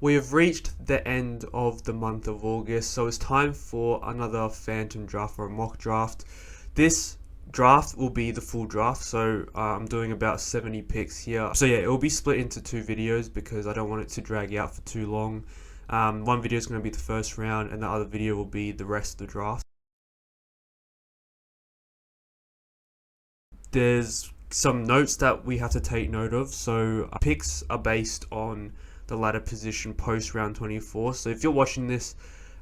We have reached the end of the month of August, so it's time for another phantom draft or a mock draft. This draft will be the full draft, so I'm doing about 70 picks here. So yeah, it will be split into two videos because I don't want it to drag out for too long. One video is going to be the first round, and the other video will be the rest of the draft. There's some notes that we have to take note of. So picks are based on the ladder position post round 24. So if you're watching this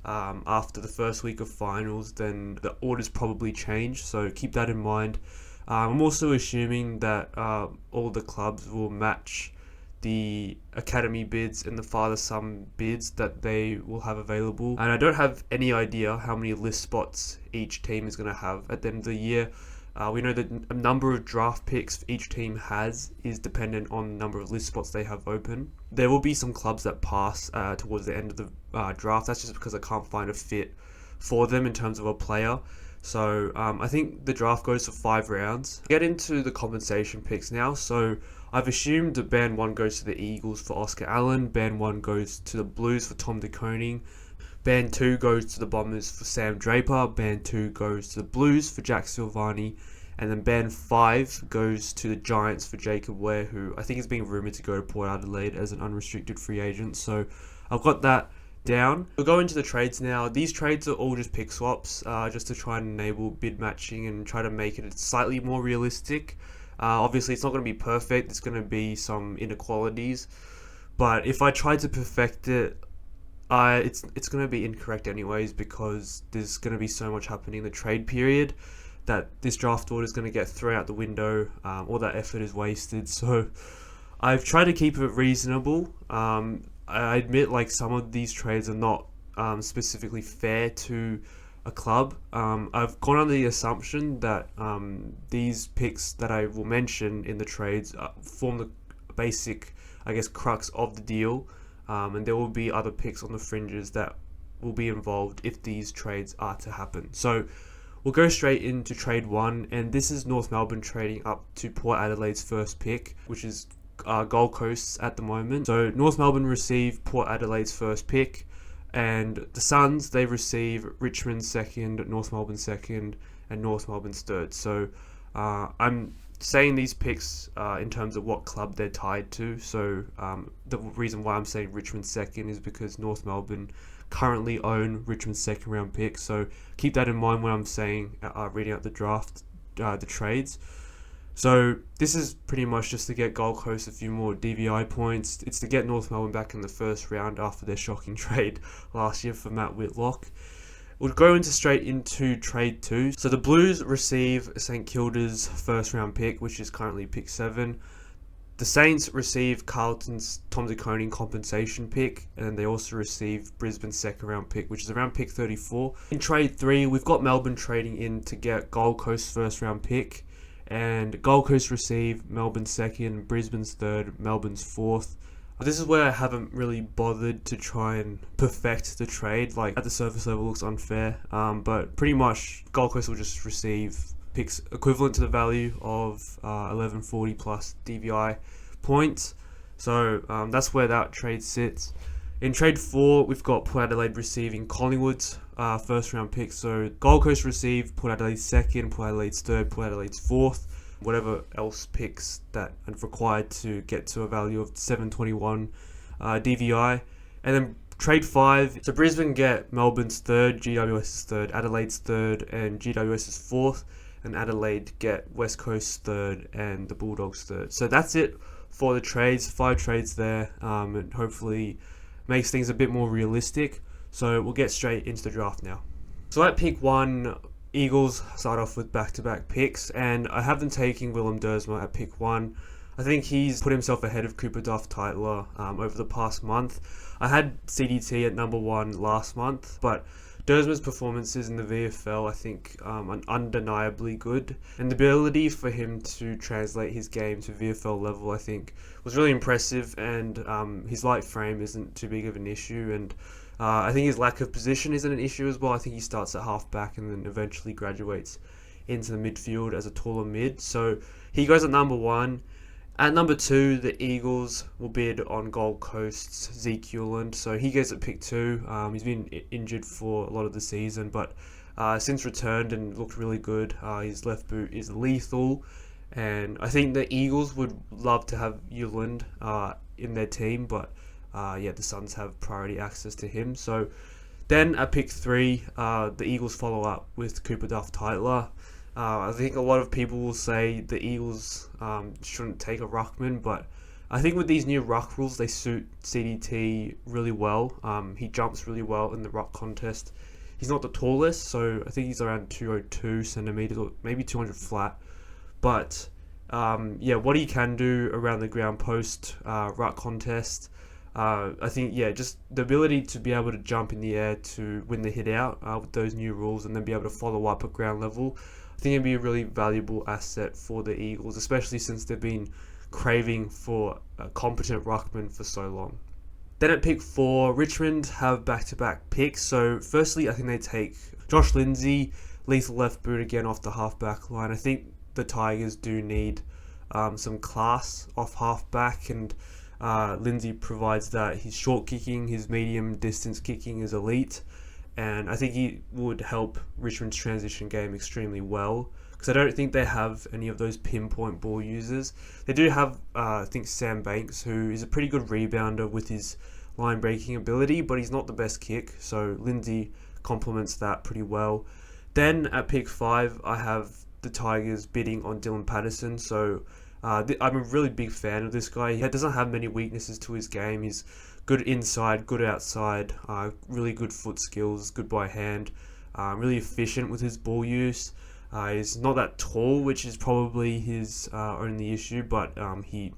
after the first week of finals, then the order's probably changed. So keep that in mind. I'm also assuming that all the clubs will match the academy bids and the father-son bids that they will have available. And I don't have any idea how many list spots each team is going to have at the end of the year. We know that a number of draft picks each team has is dependent on the number of list spots they have open. There will be some clubs that pass towards the end of the draft. That's just because I can't find a fit for them in terms of a player. So I think the draft goes for 5 rounds. Get into the compensation picks now. So I've assumed that band 1 goes to the Eagles for Oscar Allen. Band 1 goes to the Blues for Tom De Koning. Band 2 goes to the Bombers for Sam Draper. Band 2 goes to the Blues for Jack Silvani. And then Band 5 goes to the Giants for Jacob Ware, who I think is being rumoured to go to Port Adelaide as an unrestricted free agent. So I've got that down. We'll go into the trades now. These trades are all just pick swaps, just to try and enable bid matching and try to make it slightly more realistic. Obviously, it's not going to be perfect. There's going to be some inequalities. But if I try to perfect it, it's going to be incorrect anyways, because there's going to be so much happening in the trade period that this draft order is going to get thrown out the window. All that effort is wasted. So I've tried to keep it reasonable. I admit, like, some of these trades are not specifically fair to a club. I've gone under the assumption that these picks that I will mention in the trades form the basic, I guess, crux of the deal. And there will be other picks on the fringes that will be involved if these trades are to happen. So we'll go straight into trade 1, and this is North Melbourne trading up to Port Adelaide's first pick, which is Gold Coast at the moment. So North Melbourne receive Port Adelaide's first pick, and the Suns, they receive Richmond's second, North Melbourne's second, and North Melbourne's third. So I'm saying these picks in terms of what club they're tied to. So the reason why I'm saying Richmond's second is because North Melbourne currently own Richmond's second round pick. So keep that in mind when I'm saying reading out the draft, the trades. So this is pretty much just to get Gold Coast a few more DVI points. It's to get North Melbourne back in the first round after their shocking trade last year for Matt Whitlock. We'll go straight into trade 2. So the Blues receive St Kilda's first round pick, which is currently pick 7. The Saints receive Carlton's Tom De Koning compensation pick, and they also receive Brisbane's second round pick, which is around pick 34. In trade 3, we've got Melbourne trading in to get Gold Coast's first round pick, and Gold Coast receive Melbourne's second, Brisbane's third, Melbourne's fourth. This is where I haven't really bothered to try and perfect the trade. Like, at the surface level, it looks unfair, but pretty much Gold Coast will just receive picks equivalent to the value of 1140 plus DVI points. So that's where that trade sits. In trade 4, we've got Port Adelaide receiving Collingwood's first round pick. So Gold Coast receive Port Adelaide's second, Port Adelaide's third, Port Adelaide's fourth, whatever else picks that are required to get to a value of 721 DVI. And then trade 5, so Brisbane get Melbourne's third, GWS's third, Adelaide's third, and GWS's fourth. And Adelaide get West Coast's third and the Bulldogs' third. So that's it for the trades. 5 trades there, and hopefully makes things a bit more realistic. So we'll get straight into the draft now. So at pick 1, Eagles start off with back-to-back picks, and I have them taking Willem Dersma at pick 1. I think he's put himself ahead of Cooper Duff-Tytler over the past month. I had CDT at number 1 last month, but Dersma's performances in the VFL, I think, are undeniably good. And the ability for him to translate his game to VFL level, I think, was really impressive. And his light frame isn't too big of an issue. And I think his lack of position isn't an issue as well. I think he starts at half-back and then eventually graduates into the midfield as a taller mid. So he goes at number 1. At number 2, the Eagles will bid on Gold Coast's Zeke Euland. So he goes at pick 2. He's been injured for a lot of the season, but since returned and looked really good. His left boot is lethal, and I think the Eagles would love to have Euland in their team, but the Suns have priority access to him. So then at pick 3, the Eagles follow up with Cooper Duff-Tytler. I think a lot of people will say the Eagles shouldn't take a ruckman, but I think with these new ruck rules, they suit CDT really well. He jumps really well in the ruck contest. He's not the tallest, so I think he's around 202 centimeters or maybe 200 flat. But what he can do around the ground post ruck contest, I think, just the ability to be able to jump in the air to win the hit out with those new rules and then be able to follow up at ground level, I think it'd be a really valuable asset for the Eagles, especially since they've been craving for a competent ruckman for so long. Then at pick 4, Richmond have back-to-back picks. So firstly, I think they take Josh Lindsay, lethal left boot again off the half-back line. I think the Tigers do need some class off half-back, and Lindsay provides that. His short kicking, his medium distance kicking is elite, and I think he would help Richmond's transition game extremely well, because I don't think they have any of those pinpoint ball users. They do have, I think, Sam Banks, who is a pretty good rebounder with his line breaking ability, but he's not the best kick, so Lindsay complements that pretty well. Then at pick 5, I have the Tigers bidding on Dylan Patterson, so I'm a really big fan of this guy. He doesn't have many weaknesses to his game. He's good inside, good outside, really good foot skills, good by hand, really efficient with his ball use. He's not that tall, which is probably his only issue, but he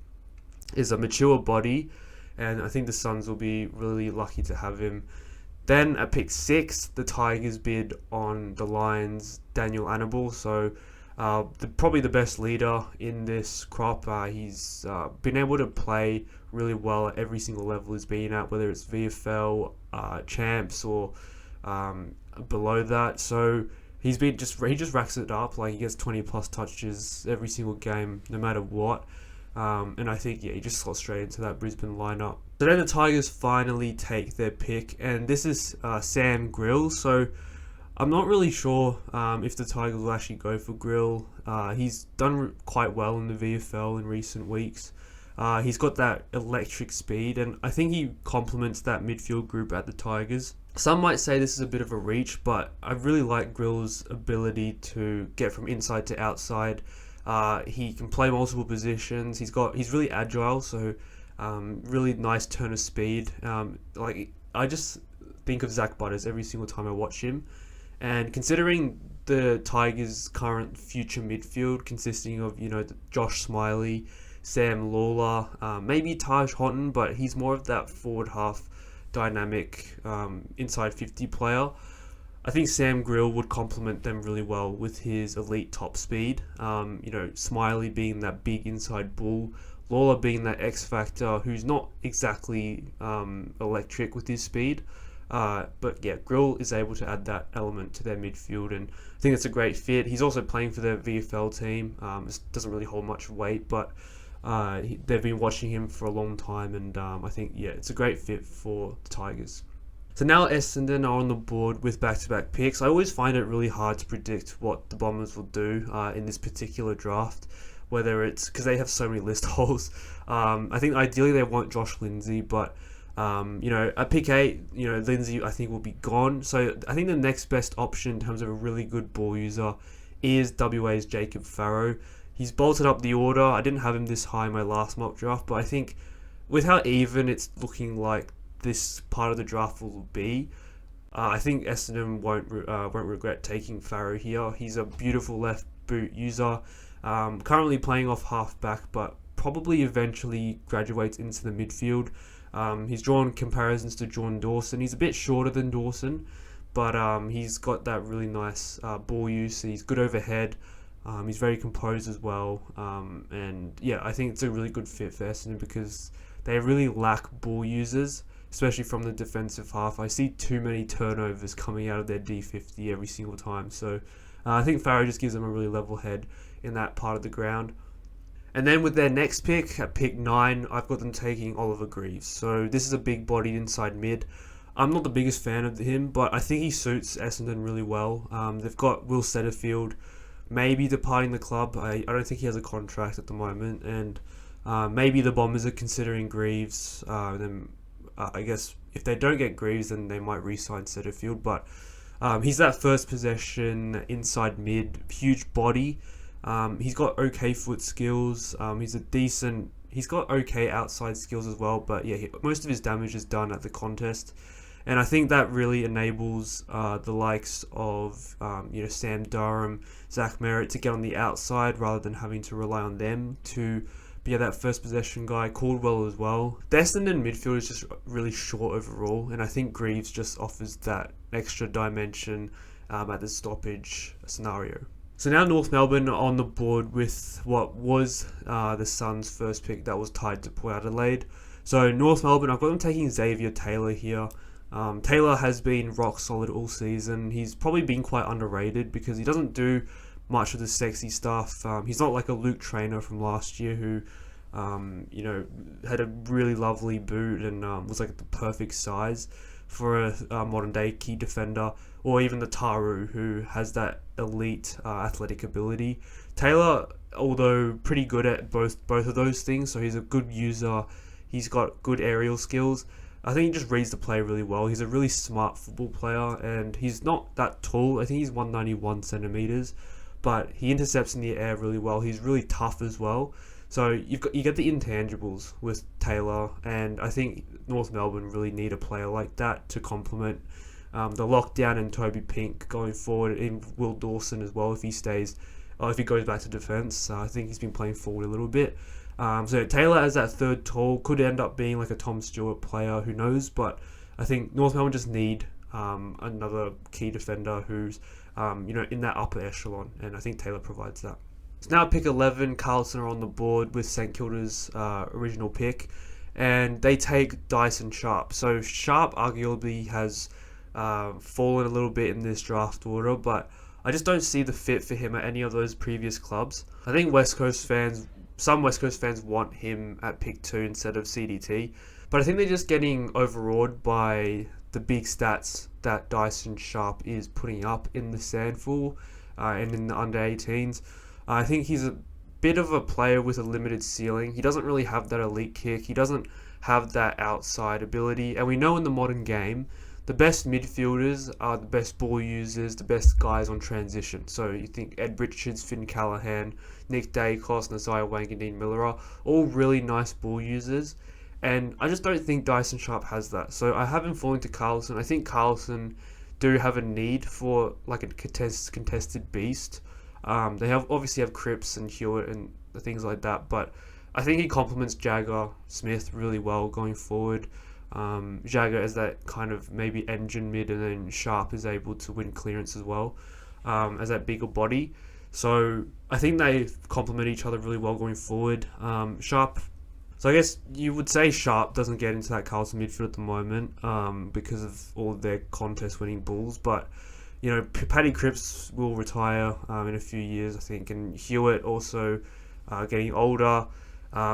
is a mature body, and I think the Suns will be really lucky to have him. Then at pick 6, the Tigers bid on the Lions' Daniel Annabelle, so probably the best leader in this crop. He's been able to play really well at every single level he's been at, whether it's VFL, champs, or below that. So he just racks it up. Like, he gets 20 plus touches every single game, no matter what. And I think he just slots straight into that Brisbane lineup. So then the Tigers finally take their pick, and this is Sam Grill. So I'm not really sure if the Tigers will actually go for Grill. He's done quite well in the VFL in recent weeks. He's got that electric speed, and I think he complements that midfield group at the Tigers. Some might say this is a bit of a reach, but I really like Grill's ability to get from inside to outside. He can play multiple positions. He's really agile, so really nice turn of speed. I just think of Zach Butters every single time I watch him. And considering the Tigers' current future midfield, consisting of Josh Smiley, Sam Lawler, maybe Taj Houghton, but he's more of that forward half dynamic inside 50 player. I think Sam Grill would complement them really well with his elite top speed. Smiley being that big inside bull, Lawler being that X factor who's not exactly electric with his speed. But Grill is able to add that element to their midfield, and I think it's a great fit. He's also playing for their VFL team. It doesn't really hold much weight, but they've been watching him for a long time, and I think it's a great fit for the Tigers. So now Essendon are on the board with back-to-back picks. I always find it really hard to predict what the Bombers will do in this particular draft, whether it's because they have so many list holes. I think ideally they want Josh Lindsay, but at pick 8, Lindsay I think will be gone. So I think the next best option in terms of a really good ball user is WA's Jacob Farrow. He's bolted up the order. I didn't have him this high in my last mock draft, but I think with how even it's looking like this part of the draft will be, I think Essendon won't regret taking Farrow here. He's a beautiful left boot user, currently playing off half back, but probably eventually graduates into the midfield. He's drawn comparisons to Jordan Dawson. He's a bit shorter than Dawson, but he's got that really nice ball use. He's good overhead. He's very composed as well. I think it's a really good fit for Essendon because they really lack ball users, especially from the defensive half. I see too many turnovers coming out of their D50 every single time. So I think Farrow just gives them a really level head in that part of the ground. And then with their next pick, at pick 9, I've got them taking Oliver Greaves. So this is a big-bodied inside mid. I'm not the biggest fan of him, but I think he suits Essendon really well. They've got Will Setterfield maybe departing the club. I don't think he has a contract at the moment, and maybe the Bombers are considering Greaves. Then I guess if they don't get Greaves, then they might re-sign Setterfield. But he's that first possession inside mid, huge body. He's got okay foot skills. He's got okay outside skills as well. But yeah, most of his damage is done at the contest. And I think that really enables the likes of Sam Durham, Zach Merritt to get on the outside rather than having to rely on them to be that first possession guy. Caldwell as well. The Essendon midfield is just really short overall, and I think Greaves just offers that extra dimension at the stoppage scenario. So now North Melbourne on the board with what was the Suns' first pick that was tied to Port Adelaide. So North Melbourne, I've got them taking Xavier Taylor here. Taylor has been rock solid all season. He's probably been quite underrated because he doesn't do much of the sexy stuff. He's not like a Luke Trainer from last year who, had a really lovely boot and was like the perfect size for a modern day key defender, or even the Taru who has that elite athletic ability. Taylor, although pretty good at both of those things, so he's a good user. He's got good aerial skills. I think he just reads the play really well. He's a really smart football player, and he's not that tall. I think he's 191 centimeters, but he intercepts in the air really well. He's really tough as well. So you get the intangibles with Taylor, and I think North Melbourne really need a player like that to complement the lockdown and Toby Pink going forward, in Will Dawson as well if he goes back to defence. I think he's been playing forward a little bit. So Taylor as that third tall could end up being like a Tom Stewart player, who knows? But I think North Melbourne just need another key defender who's in that upper echelon, and I think Taylor provides that. So now pick 11, Carlton are on the board with St Kilda's original pick, and they take Dyson Sharp. So Sharp arguably has fallen a little bit in this draft order, but I just don't see the fit for him at any of those previous clubs. I think some West Coast fans want him at pick 2 instead of CDT, but I think they're just getting overawed by the big stats that Dyson Sharp is putting up in the Sandful and in the under 18s. I think he's a bit of a player with a limited ceiling. He doesn't really have that elite kick. He doesn't have that outside ability. And we know in the modern game, the best midfielders are the best ball users, the best guys on transition. So you think Ed Richards, Finn Callahan, Nick Dacos, Nasiah Wanganeen Miller are all really nice ball users. And I just don't think Dyson Sharp has that. So I have him falling to Carlton. I think Carlton do have a need for like a contested beast. They obviously have Cripps and Hewitt and things like that, but I think he complements Jagger Smith really well going forward. Jagger is that kind of maybe engine mid, and then Sharp is able to win clearance as well as that bigger body. So I think they complement each other really well going forward. Sharp. So I guess you would say Sharp doesn't get into that Carlton midfield at the moment because of all of their contest-winning Bulls, but Paddy Cripps will retire in a few years, I think, and Hewitt also getting older.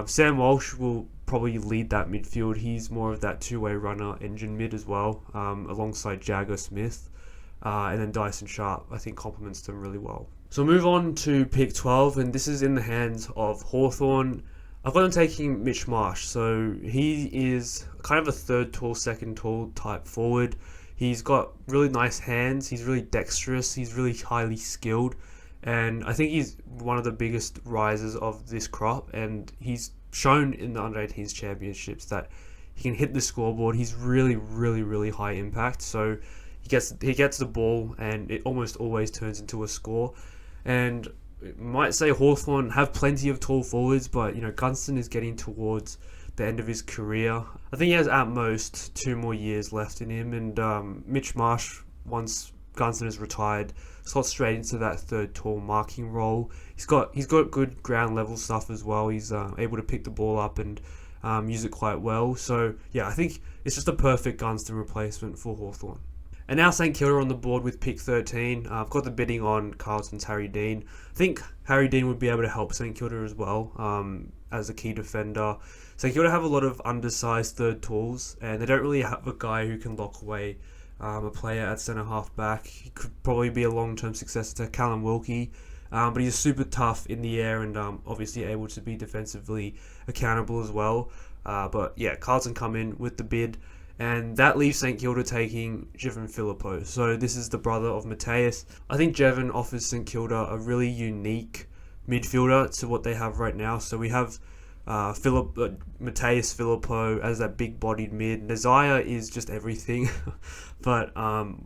Sam Walsh will probably lead that midfield. He's more of that two-way runner, engine mid as well, alongside Jagger Smith. And then Dyson Sharp, I think, complements them really well. So we'll move on to pick 12, and this is in the hands of Hawthorn. I've got them taking Mitch Marsh. So he is kind of a third tall, second tall type forward. He's got really nice hands. He's really dexterous. He's really highly skilled. And I think he's one of the biggest risers of this crop. And he's shown in the under-18s championships that he can hit the scoreboard. He's really, really, really high impact. So he gets the ball, and it almost always turns into a score. And might say Hawthorn have plenty of tall forwards, but Gunston is getting towards the end of his career. I think he has at most 2 more years left in him, and Mitch Marsh, once Gunston is retired, slots straight into that third tall marking role. He's got good ground level stuff as well. He's able to pick the ball up and use it quite well. So yeah, I think it's just a perfect Gunston replacement for Hawthorn. And now St Kilda on the board with pick 13. I've got the bidding on Carlton's Harry Dean. I think Harry Dean would be able to help St Kilda as well as a key defender. St Kilda have a lot of undersized third tools, and they don't really have a guy who can lock away a player at centre half back. He could probably be a long-term successor to Callum Wilkie, but he's super tough in the air and obviously able to be defensively accountable as well. But yeah, Carlton come in with the bid. And that leaves St Kilda taking Jevon Phillipou. So this is the brother of Mateus. I think Jevon offers St Kilda a really unique midfielder to what they have right now. So we have Mateus Phillipou as that big-bodied mid. Nazaya is just everything. But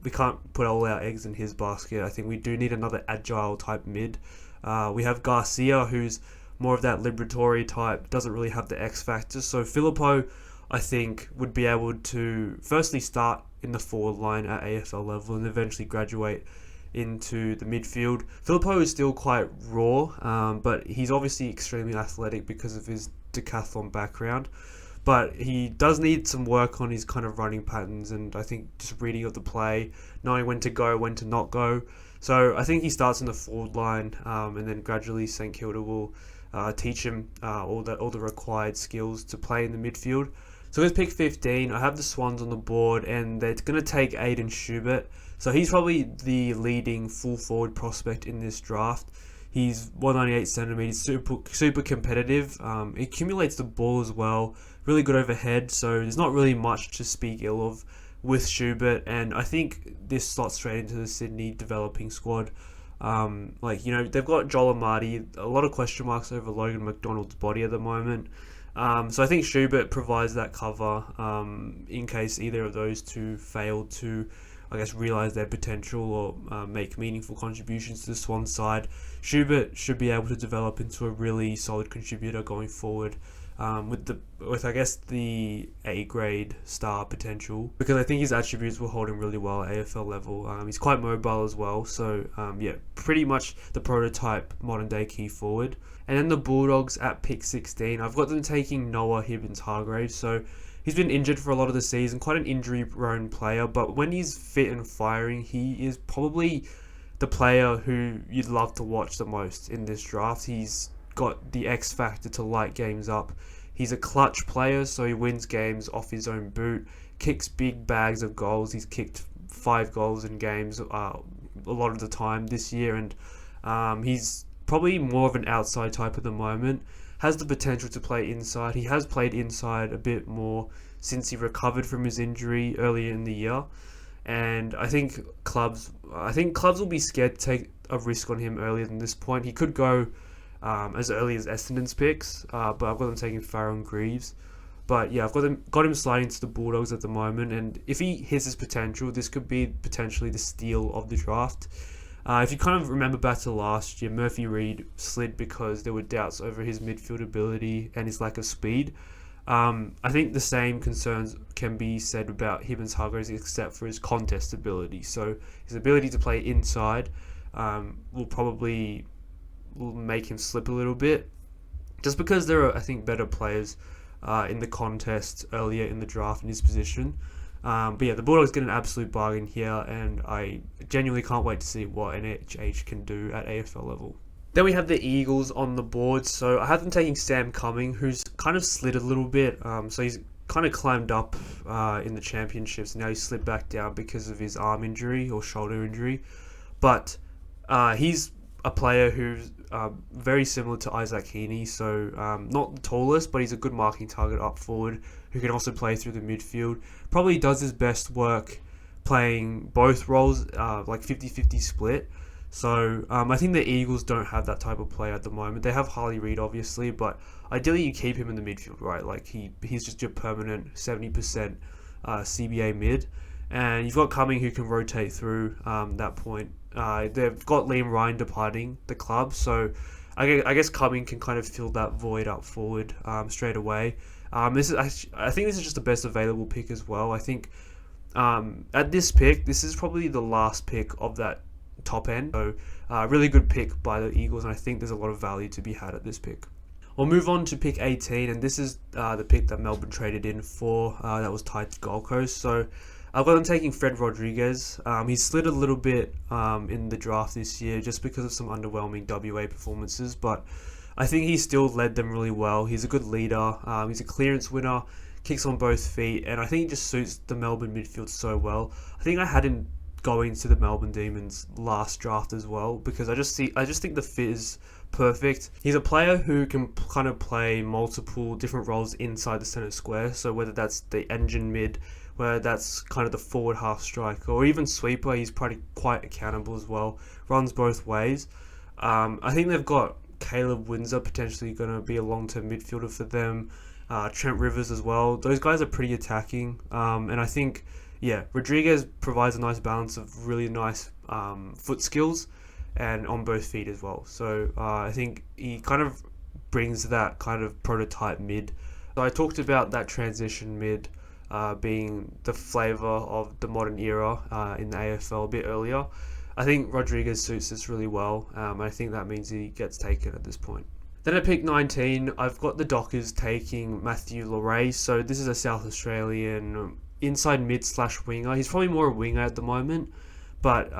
we can't put all our eggs in his basket. I think we do need another agile type mid. We have Garcia, who's more of that liberatory type, doesn't really have the X factor. So Phillipou, I think, would be able to firstly start in the forward line at AFL level and eventually graduate into the midfield. Phillipou is still quite raw, but he's obviously extremely athletic because of his decathlon background. But he does need some work on his kind of running patterns and I think just reading of the play, knowing when to go, when to not go. So I think he starts in the forward line and then gradually St Kilda will teach him all the required skills to play in the midfield. So with pick 15, I have the Swans on the board, and they're going to take Aiden Schubert. So he's probably the leading full forward prospect in this draft. He's 198 centimeters, super competitive. He accumulates the ball as well, really good overhead. So there's not really much to speak ill of with Schubert, and I think this slots straight into the Sydney developing squad. They've got Joel Amati, a lot of question marks over Logan McDonald's body at the moment. So I think Schubert provides that cover in case either of those two fail to, realise their potential or make meaningful contributions to the Swans side. Schubert should be able to develop into a really solid contributor going forward with the A grade star potential, because I think his attributes will hold him really well at AFL level. He's quite mobile as well, so pretty much the prototype modern day key forward. And then the Bulldogs at pick 16, I've got them taking Noah Hibbins-Hargraves. So he's been injured for a lot of the season, quite an injury-prone player, but when he's fit and firing, he is probably the player who you'd love to watch the most in this draft. He's got the X factor to light games up. He's a clutch player, so he wins games off his own boot, kicks big bags of goals. He's kicked 5 goals in games a lot of the time this year, and he's probably more of an outside type at the moment. Has the potential to play inside. He has played inside a bit more since he recovered from his injury earlier in the year, and I think clubs will be scared to take a risk on him earlier than this point. He could go as early as Essendon's picks, but I've got them taking Farron Greaves. But yeah, I've got him sliding to the Bulldogs at the moment, and if he hits his potential, this could be potentially the steal of the draft. If you kind of remember back to last year, Murphy Reid slid because there were doubts over his midfield ability and his lack of speed. I think the same concerns can be said about Hibbins-Hargraves except for his contest ability. So his ability to play inside will make him slip a little bit, just because there are, I think, better players in the contest earlier in the draft in his position. But yeah, the Bulldogs get an absolute bargain here, and I genuinely can't wait to see what NHH can do at AFL level. Then we have the Eagles on the board, so I have them taking Sam Cumming, who's kind of slid a little bit. So he's kind of climbed up in the championships, and now he's slid back down because of his arm injury or shoulder injury. But he's a player who's very similar to Isaac Heaney, so not the tallest, but he's a good marking target up forward who can also play through the midfield. Probably does his best work playing both roles, like 50-50 split. So I think the Eagles don't have that type of player at the moment. They have Harley Reid, obviously, but ideally you keep him in the midfield, right? Like he's just your permanent 70% CBA mid. And you've got Cumming who can rotate through that point. They've got Liam Ryan departing the club, so I guess Cumming can kind of fill that void up forward straight away. I think this is just the best available pick as well. I think at this pick, this is probably the last pick of that top end. So really good pick by the Eagles, and I think there's a lot of value to be had at this pick. We'll move on to pick 18, and this is the pick that Melbourne traded in for that was tied to Gold Coast. So I've got them taking Fred Rodriguez. He's slid a little bit in the draft this year just because of some underwhelming WA performances, but I think he still led them really well. He's a good leader. He's a clearance winner, kicks on both feet, and I think he just suits the Melbourne midfield so well. I think I had him going to the Melbourne Demons last draft as well because I just think the fit is perfect. He's a player who can kind of play multiple different roles inside the centre square. So whether that's the engine mid, whether that's kind of the forward half striker, or even sweeper, he's probably quite accountable as well. Runs both ways. I think they've got Caleb Windsor potentially going to be a long-term midfielder for them. Trent Rivers as well. Those guys are pretty attacking, and I think Rodriguez provides a nice balance of really nice foot skills and on both feet as well. So I think he kind of brings that kind of prototype mid. So I talked about that transition mid being the flavour of the modern era in the AFL a bit earlier. I think Rodriguez suits this really well. I think that means he gets taken at this point. Then at pick 19, I've got the Dockers taking Matthew Leray. So this is a South Australian inside mid / winger. He's probably more a winger at the moment, but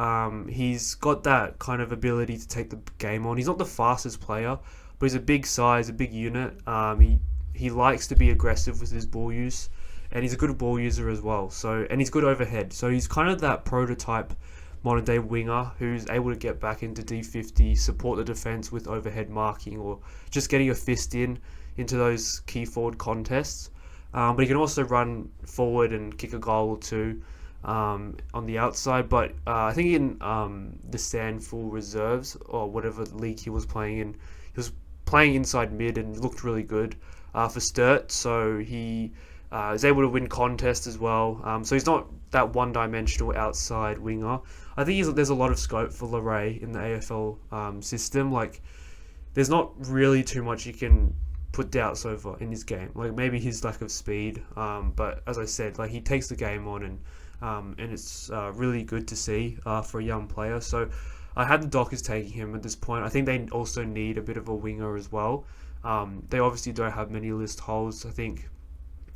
he's got that kind of ability to take the game on. He's not the fastest player, but he's a big size, a big unit. He likes to be aggressive with his ball use, and he's a good ball user as well. And he's good overhead. So he's kind of that prototype modern day winger who's able to get back into D50, support the defence with overhead marking, or just getting a fist into those key forward contests. But he can also run forward and kick a goal or two on the outside. But I think in the Sandful reserves, or whatever league he was playing in, he was playing inside mid and looked really good for Sturt. So he is able to win contests as well. So he's not that one-dimensional outside winger. I think there's a lot of scope for Leray in the AFL system. Like, there's not really too much you can put doubts over in his game. Like, maybe his lack of speed, but as I said, like, he takes the game on, and it's really good to see for a young player. So I had the Dockers taking him at this point. I think they also need a bit of a winger as well. They obviously don't have many list holes. I think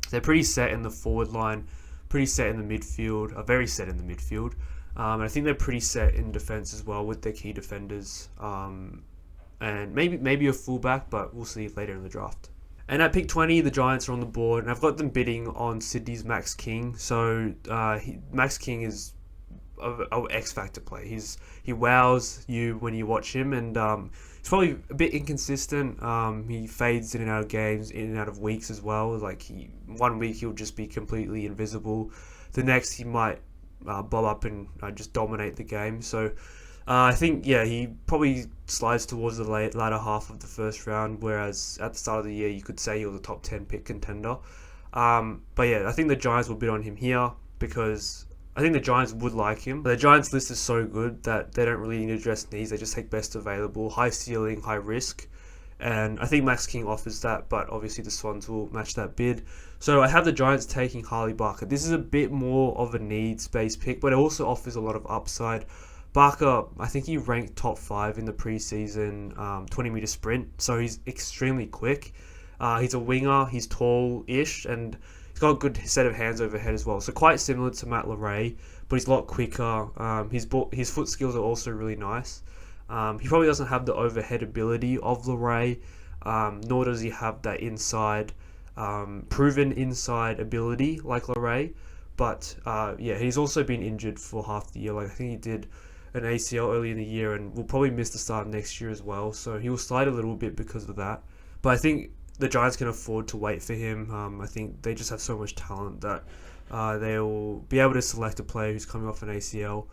they're pretty set in the forward line, pretty set in the midfield, very set in the midfield. And I think they're pretty set in defence as well with their key defenders. And maybe a fullback, but we'll see later in the draft. And at pick 20, the Giants are on the board, and I've got them bidding on Sydney's Max King. So Max King is an X-Factor play. He wows you when you watch him, and he's probably a bit inconsistent. He fades in and out of games, in and out of weeks as well. Like, one week he'll just be completely invisible. The next he might bob up and just dominate the game. So I think, he probably slides towards the latter half of the first round, whereas at the start of the year, you could say he was a top 10 pick contender. But I think the Giants will bid on him here because I think the Giants would like him. The Giants list is so good that they don't really need to address needs. They just take best available, high ceiling, high risk. And I think Max King offers that, but obviously the Swans will match that bid. So I have the Giants taking Harley Barker. This is a bit more of a needs-based pick, but it also offers a lot of upside. Barker, I think he ranked top 5 in the preseason 20-meter sprint, so he's extremely quick. He's a winger, he's tall-ish, and he's got a good set of hands overhead as well. So quite similar to Matt Leray, but he's a lot quicker. His foot skills are also really nice. He probably doesn't have the overhead ability of Leray, nor does he have that proven inside ability like Leray. But he's also been injured for half the year. Like, I think he did an ACL early in the year and will probably miss the start next year as well. So he will slide a little bit because of that. But I think the Giants can afford to wait for him. I think they just have so much talent that they'll be able to select a player who's coming off an ACL.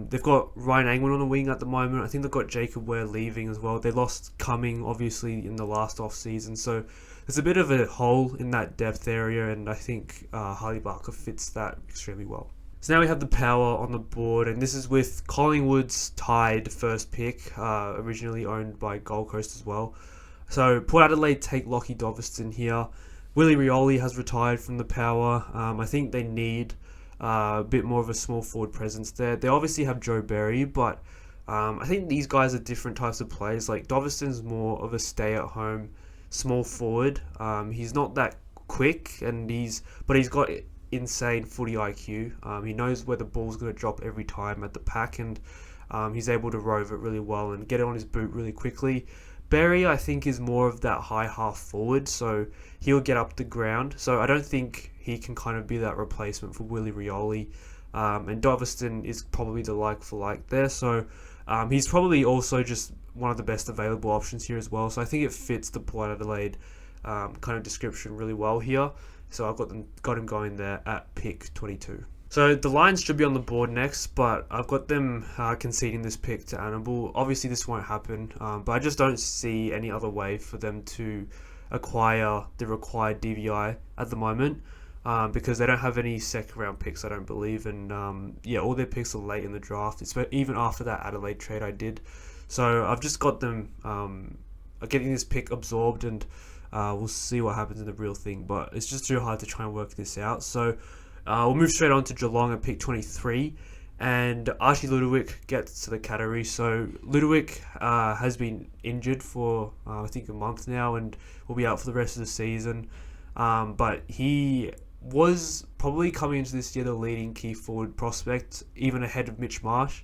They've got Ryan Angwin on the wing at the moment. I think they've got Jacob Ware leaving as well. They lost Cumming, obviously, in the last off-season. So there's a bit of a hole in that depth area, and I think Harley Barker fits that extremely well. So now we have the Power on the board, and this is with Collingwood's tied first pick, originally owned by Gold Coast as well. So Port Adelaide take Lockie Doverston here. Willie Rioli has retired from the Power. I think they need a bit more of a small forward presence there. They obviously have Joe Berry, but I think these guys are different types of players. Like, Doverston's more of a stay-at-home small forward. He's not that quick, but he's got insane footy IQ. He knows where the ball's going to drop every time at the pack, and he's able to rove it really well and get it on his boot really quickly. Berry, I think, is more of that high half forward, so he'll get up the ground. So I don't think he can kind of be that replacement for Willie Rioli. And Doveston is probably the like for like there. So he's probably also just one of the best available options here as well. So I think it fits the Port Adelaide kind of description really well here. So I've got him going there at pick 22. So the Lions should be on the board next, but I've got them conceding this pick to Annabelle. Obviously this won't happen, but I just don't see any other way for them to acquire the required DVI at the moment, because they don't have any second round picks, I don't believe, and all their picks are late in the draft. It's even after that Adelaide trade I did. So I've just got them getting this pick absorbed, and we'll see what happens in the real thing, but it's just too hard to try and work this out. So we'll move straight on to Geelong at pick 23, and Archie Ludovic gets to the category. So Ludovic has been injured for I think a month now, and will be out for the rest of the season. But he was probably coming into this year the leading key forward prospect, even ahead of Mitch Marsh.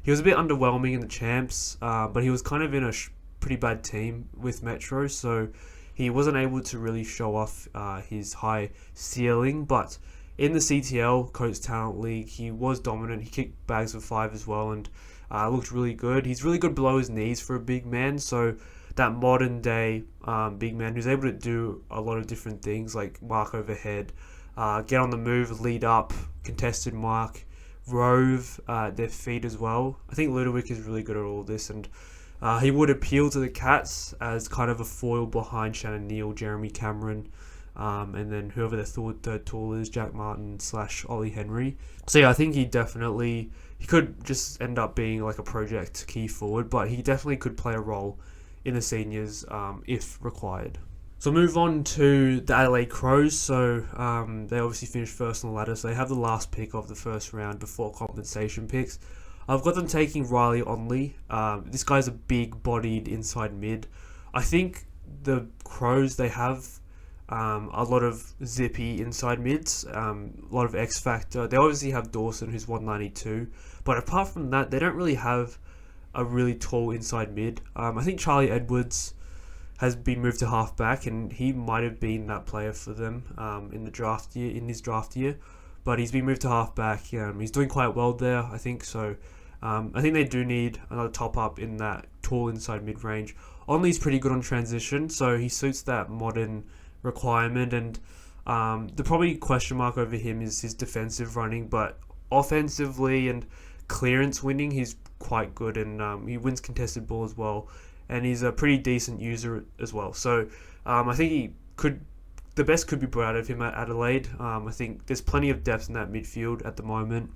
He was a bit underwhelming in the champs, but he was kind of in a pretty bad team with Metro, so he wasn't able to really show off his high ceiling. But in the CTL, Coates Talent League, he was dominant. He kicked bags of 5 as well, and looked really good. He's really good below his knees for a big man, so that modern day big man who's able to do a lot of different things, like mark overhead, get on the move, lead up, contested mark, rove their feet as well. I think Ludovic is really good at all this, and he would appeal to the Cats as kind of a foil behind Shannon Neal, Jeremy Cameron, and then whoever their third tall is, Jack Martin / Ollie Henry. So yeah, I think he could just end up being like a project key forward, but he definitely could play a role in the seniors if required. So move on to the Adelaide Crows. So they obviously finished first on the ladder, so they have the last pick of the first round before compensation picks. I've got them taking Riley Onley. This guy's a big-bodied inside mid. I think the Crows, they have a lot of zippy inside mids, a lot of X factor. They obviously have Dawson, who's 192, but apart from that, they don't really have a really tall inside mid. I think Charlie Edwards has been moved to halfback, and he might have been that player for them in his draft year, but he's been moved to halfback. He's doing quite well there, I think. So I think they do need another top up in that tall inside mid range. Only's pretty good on transition, so he suits that modern requirement, and the probably question mark over him is his defensive running, but offensively and clearance winning, he's quite good, and he wins contested ball as well, and he's a pretty decent user as well. So I think the best could be brought out of him at Adelaide. I think there's plenty of depth in that midfield at the moment,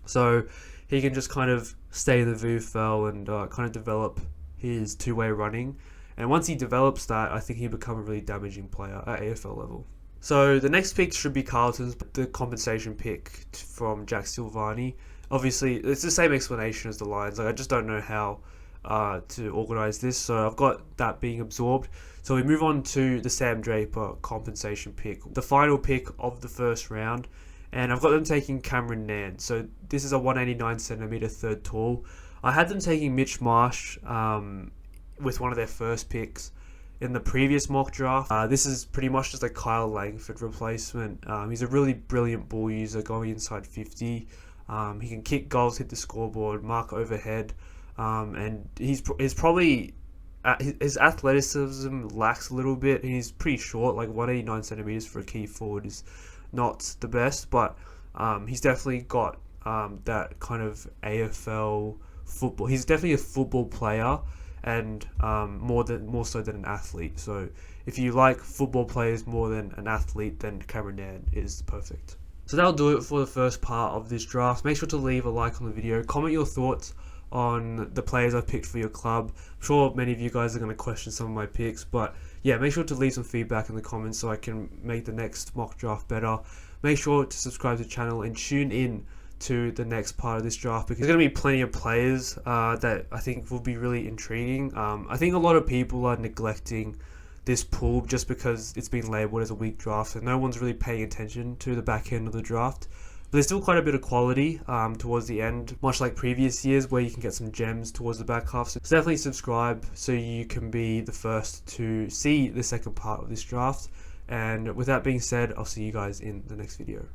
so he can just kind of stay in the VFL and kind of develop his two-way running. And once he develops that, I think he'll become a really damaging player at AFL level. So the next pick should be Carlton's, the compensation pick from Jack Silvani. Obviously, it's the same explanation as the Lions. I just don't know how to organise this. So I've got that being absorbed. So we move on to the Sam Draper compensation pick, the final pick of the first round. And I've got them taking Cameron Nairn. So this is a 189cm third tall. I had them taking Mitch Marsh with one of their first picks in the previous mock draft. This is pretty much just a Kyle Langford replacement. He's a really brilliant ball user going inside 50. He can kick goals, hit the scoreboard, mark overhead, and he's probably his athleticism lacks a little bit, and he's pretty short. Like 189cm for a key forward is not the best, but he's definitely got that kind of AFL football. He's definitely a football player, and more so than an athlete. So if you like football players more than an athlete, then Cameron Nairn is perfect. So that'll do it for the first part of this draft. Make sure to leave a like on the video. Comment your thoughts on the players I've picked for your club. I'm sure many of you guys are going to question some of my picks, but yeah, make sure to leave some feedback in the comments so I can make the next mock draft better. Make sure to subscribe to the channel and tune in to the next part of this draft, because there's going to be plenty of players that I think will be really intriguing. I think a lot of people are neglecting this pool just because it's been labelled as a weak draft, so no one's really paying attention to the back end of the draft. But there's still quite a bit of quality towards the end, much like previous years where you can get some gems towards the back half. So definitely subscribe so you can be the first to see the second part of this draft. And with that being said, I'll see you guys in the next video.